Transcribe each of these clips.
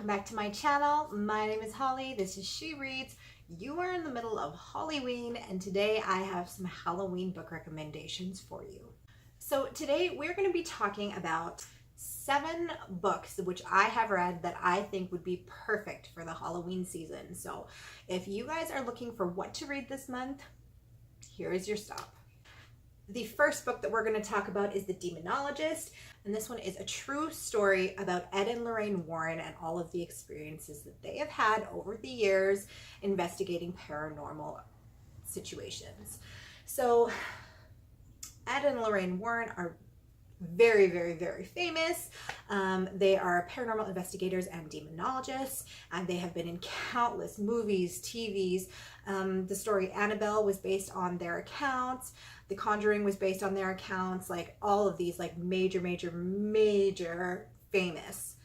welcome back to my channel. My name is Holly. This is She Reads. You are in the middle of Hollyween, and today I have some Halloween book recommendations for you. So today we're going to be talking about 7 books which I have read that I think would be perfect for the Halloween season. So if you guys are looking for what to read this month, here is your stop. The first book that we're going to talk about is The Demonologist, and this one is a true story about Ed and Lorraine Warren and all of the experiences that they have had over the years investigating paranormal situations. So Ed and Lorraine Warren are very, very, very famous. They are paranormal investigators and demonologists, and they have been in countless movies, TVs. The story Annabelle was based on their accounts. The Conjuring was based on their accounts. Like all of these, like major famous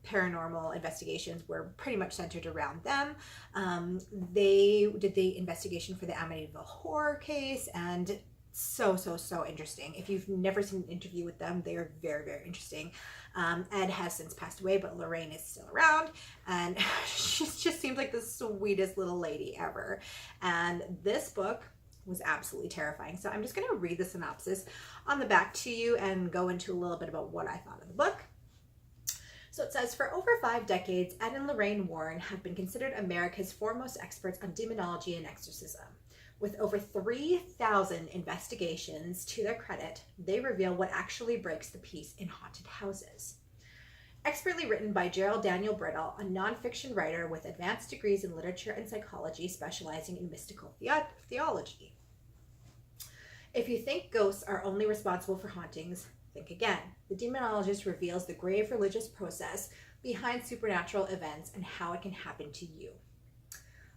paranormal investigations were pretty much centered around them. They did the investigation for the Amityville horror case, and so interesting. If you've never seen an interview with them, they are very, very interesting. Ed has since passed away, but Lorraine is still around, and she just seems like the sweetest little lady ever. And this book was absolutely terrifying. So I'm just going to read the synopsis on the back to you and go into a little bit about what I thought of the book. So it says, for over 5 decades, Ed and Lorraine Warren have been considered America's foremost experts on demonology and exorcism. With over 3,000 investigations to their credit, they reveal what actually breaks the peace in haunted houses. Expertly written by Gerald Daniel Brittle, a nonfiction writer with advanced degrees in literature and psychology specializing in mystical theology. If you think ghosts are only responsible for hauntings, think again. The Demonologist reveals the grave religious process behind supernatural events and how it can happen to you.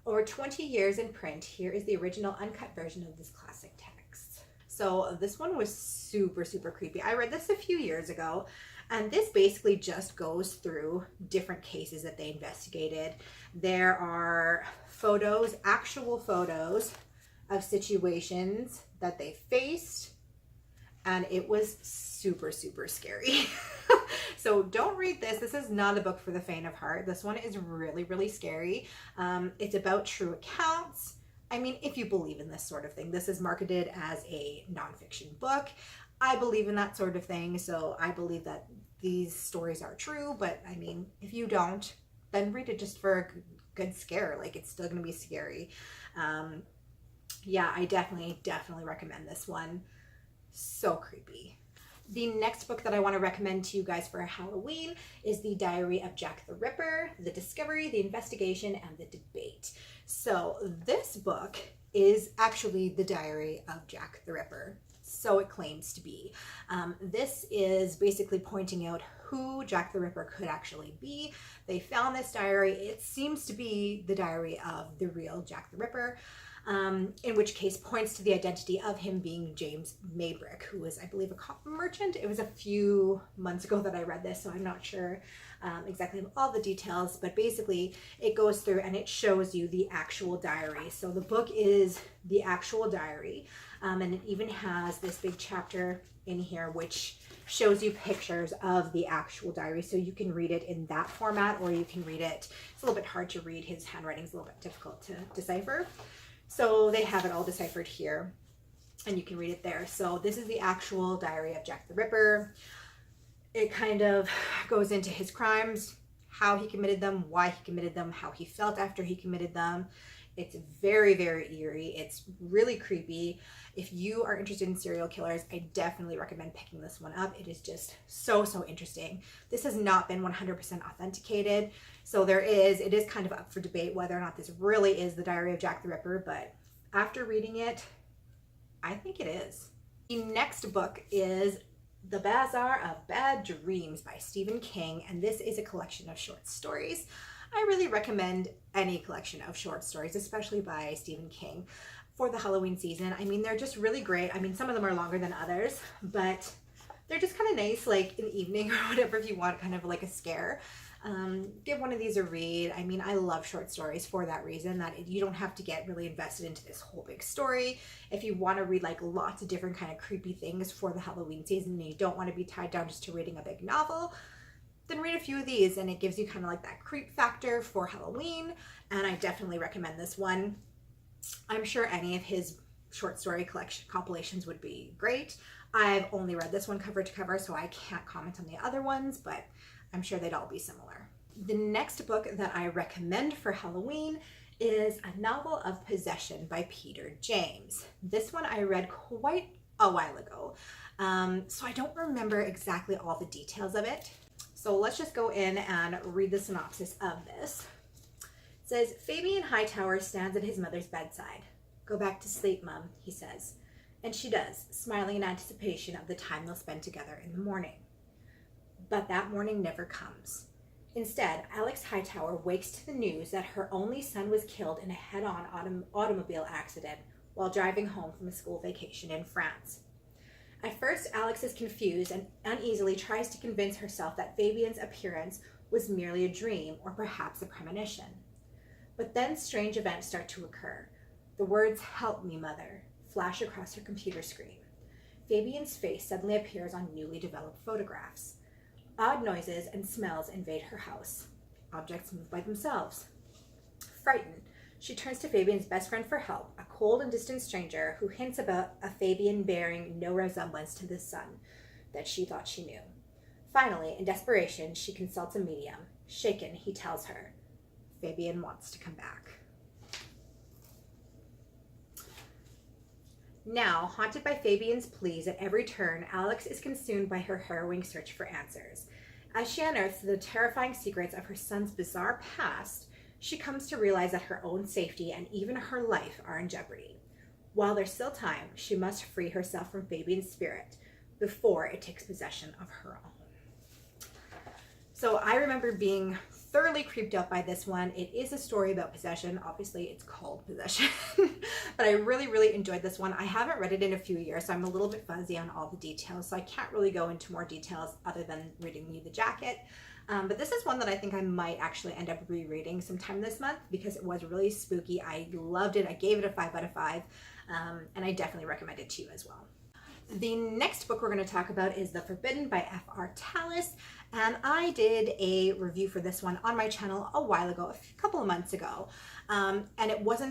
Over 20 years in print, here is the original uncut version of this classic text. So this one was super creepy. I read this a few years ago, and this basically just goes through different cases that they investigated. There are photos, actual photos of situations that they faced, and it was super scary. So don't read this. This is not a book for the faint of heart. This one is really scary. It's about true accounts. I mean, if you believe in this sort of thing, this is marketed as a nonfiction book. I believe in that sort of thing, so I believe that these stories are true. But I mean, if you don't, then read it just for a good scare. Like, it's still going to be scary. Yeah, I definitely recommend this one. So creepy. The next book that I want to recommend to you guys for Halloween is The Diary of Jack the Ripper, The Discovery, The Investigation, and The Debate. So this book is actually the diary of Jack the Ripper. So it claims to be. This is basically pointing out who Jack the Ripper could actually be. They found this diary. It seems to be the diary of the real Jack the Ripper. In which case points to the identity of him being James Maybrick, who was, I believe, a cotton merchant. It was a few months ago that I read this, so I'm not sure exactly all the details, but basically it goes through and it shows you the actual diary. So the book is the actual diary, and it even has this big chapter in here which shows you pictures of the actual diary, so you can read it in that format, or you can read it. It's a little bit hard to read. His handwriting's a little bit difficult to decipher. So they have it all deciphered here, and you can read it there. So this is the actual diary of Jack the Ripper. It kind of goes into his crimes, how he committed them, why he committed them, how he felt after he committed them. It's very eerie. It's really creepy. If you are interested in serial killers, I definitely recommend picking this one up. It is just so interesting. This has not been 100% authenticated, so it is kind of up for debate whether or not this really is the diary of Jack the Ripper, but after reading it, I think it is. The next book is The Bazaar of Bad Dreams by Stephen King, and this is a collection of short stories. I really recommend any collection of short stories, especially by Stephen King, for the Halloween season. I mean, they're just really great. I mean, some of them are longer than others, but they're just kind of nice, like in the evening or whatever, if you want kind of like a scare. Give one of these a read. I mean, I love short stories for that reason, that you don't have to get really invested into this whole big story. If you want to read like lots of different kind of creepy things for the Halloween season and you don't want to be tied down just to reading a big novel, then read a few of these, and it gives you kind of like that creep factor for Halloween, and I definitely recommend this one. I'm sure any of his short story collection compilations would be great. I've only read this one cover to cover, so I can't comment on the other ones, but I'm sure they'd all be similar. The next book that I recommend for Halloween is A Novel of Possession by Peter James. This one I read quite a while ago, so I don't remember exactly all the details of it. So let's just go in and read the synopsis of this. It says, Fabian Hightower stands at his mother's bedside. Go back to sleep, Mum, he says. And she does, smiling in anticipation of the time they'll spend together in the morning. But that morning never comes. Instead, Alex Hightower wakes to the news that her only son was killed in a head-on automobile accident while driving home from a school vacation in France. At first, Alex is confused and uneasily tries to convince herself that Fabian's appearance was merely a dream or perhaps a premonition. But then strange events start to occur. The words, "Help me, Mother," flash across her computer screen. Fabian's face suddenly appears on newly developed photographs. Odd noises and smells invade her house. Objects move by themselves. Frightened, she turns to Fabian's best friend for help, a cold and distant stranger who hints about a Fabian bearing no resemblance to the son that she thought she knew. Finally, in desperation, she consults a medium. Shaken, he tells her, Fabian wants to come back. Now, haunted by Fabian's pleas at every turn, Alex is consumed by her harrowing search for answers. As she unearths the terrifying secrets of her son's bizarre past, she comes to realize that her own safety and even her life are in jeopardy. While there's still time, she must free herself from Fabian's spirit before it takes possession of her own. So I remember being thoroughly creeped out by this one. It is a story about possession. Obviously, it's called Possession. But I really, really enjoyed this one. I haven't read it in a few years, so I'm a little bit fuzzy on all the details. So I can't really go into more details other than reading you the jacket. But this is one that I think I might actually end up rereading sometime this month because it was really spooky. I loved it. I gave it a 5 out of 5. And I definitely recommend it to you as well. The next book we're going to talk about is The Forbidden by F.R. Tallis, and I did a review for this one on my channel a while ago, a couple of months ago, and it was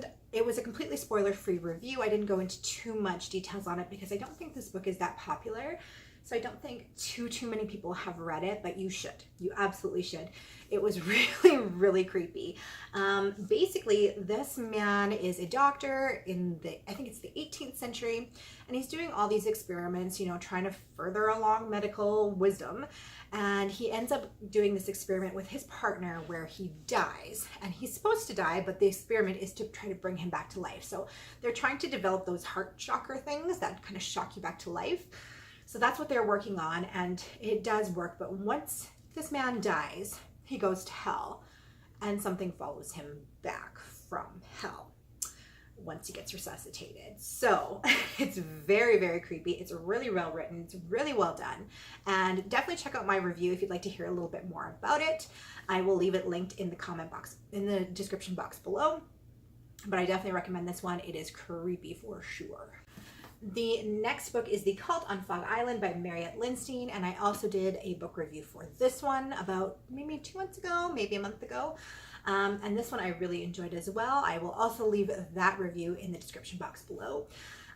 a completely spoiler-free review. I didn't go into too much details on it because I don't think this book is that popular, so I don't think too many people have read it, but you should. You absolutely should. It was really, really creepy. Basically, this man is a doctor in I think it's the 18th century, and he's doing all these experiments, trying to further along medical wisdom. And he ends up doing this experiment with his partner where he dies, and he's supposed to die, but the experiment is to try to bring him back to life. So they're trying to develop those heart chakra things that kind of shock you back to life. So that's what they're working on, and it does work. But once this man dies, he goes to hell, and something follows him back from hell once he gets resuscitated. So it's very, very creepy. It's really well written. It's really well done. And definitely check out my review if you'd like to hear a little bit more about it. I will leave it linked in the comment box, in the description box below. But I definitely recommend this one. It is creepy for sure. The next book is The Cult on Fog Island by Marriott Lindstein, and I also did a book review for this one about maybe 2 months ago, maybe a month ago. And this one I really enjoyed as well. I will also leave that review in the description box below.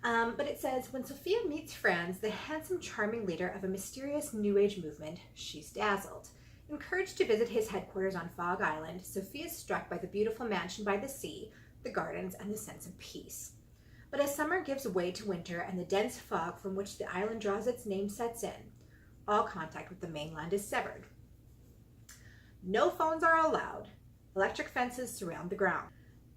But it says, when Sophia meets Franz, the handsome, charming leader of a mysterious New Age movement, she's dazzled. Encouraged to visit his headquarters on Fog Island, Sophia is struck by the beautiful mansion by the sea, the gardens, and the sense of peace. But as summer gives way to winter and the dense fog from which the island draws its name sets in, all contact with the mainland is severed. No phones are allowed. Electric fences surround the ground.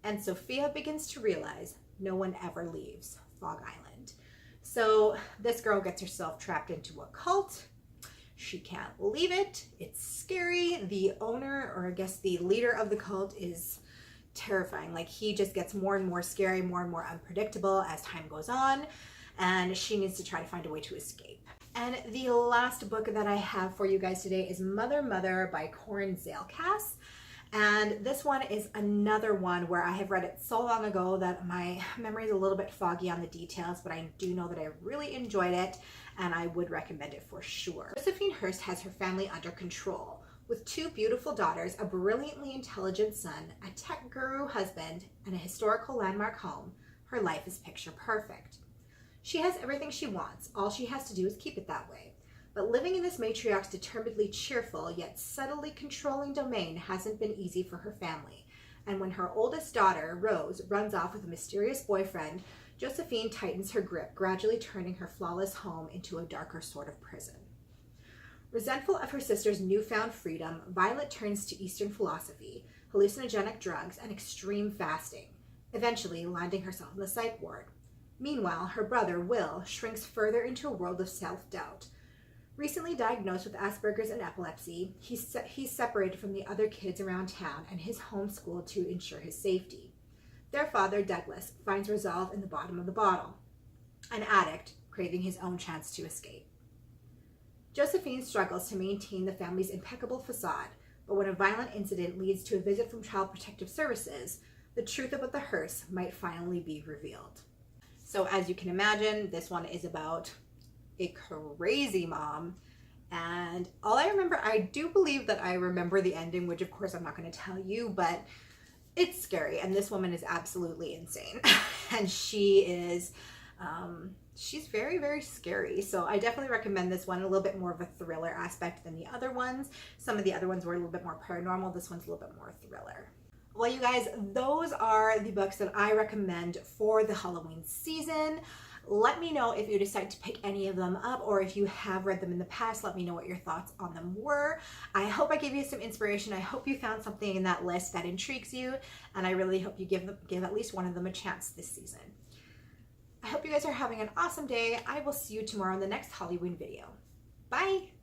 And Sophia begins to realize no one ever leaves Fog Island. So this girl gets herself trapped into a cult. She can't leave it. It's scary. The owner, or I guess the leader of the cult, is terrifying. Like, he just gets more and more scary, more and more unpredictable as time goes on, and she needs to try to find a way to escape. And the last book that I have for you guys today is Mother Mother by Corinne Zalkas. And this one is another one where I have read it so long ago that my memory is a little bit foggy on the details, but I do know that I really enjoyed it and I would recommend it for sure. Josephine Hurst has her family under control. With 2 beautiful daughters, a brilliantly intelligent son, a tech guru husband, and a historical landmark home, her life is picture perfect. She has everything she wants. All she has to do is keep it that way. But living in this matriarch's determinedly cheerful yet subtly controlling domain hasn't been easy for her family. And when her oldest daughter, Rose, runs off with a mysterious boyfriend, Josephine tightens her grip, gradually turning her flawless home into a darker sort of prison. Resentful of her sister's newfound freedom, Violet turns to Eastern philosophy, hallucinogenic drugs, and extreme fasting, eventually landing herself in the psych ward. Meanwhile, her brother, Will, shrinks further into a world of self-doubt. Recently diagnosed with Asperger's and epilepsy, he's separated from the other kids around town and is homeschooled to ensure his safety. Their father, Douglas, finds resolve in the bottom of the bottle, an addict craving his own chance to escape. Josephine struggles to maintain the family's impeccable facade, but when a violent incident leads to a visit from Child Protective Services, the truth about the hearse might finally be revealed. So as you can imagine, this one is about a crazy mom, and all I do believe that I remember the ending, which of course I'm not going to tell you, but it's scary, and this woman is absolutely insane. And she's very, very scary. So I definitely recommend this one. A little bit more of a thriller aspect than the other ones. Some of the other ones were a little bit more paranormal. This one's a little bit more thriller. Well, you guys, those are the books that I recommend for the Halloween season. Let me know if you decide to pick any of them up, or if you have read them in the past, let me know what your thoughts on them were. I hope I gave you some inspiration. I hope you found something in that list that intrigues you, and I really hope you give at least one of them a chance this season. I hope you guys are having an awesome day. I will see you tomorrow in the next Hollyween video. Bye!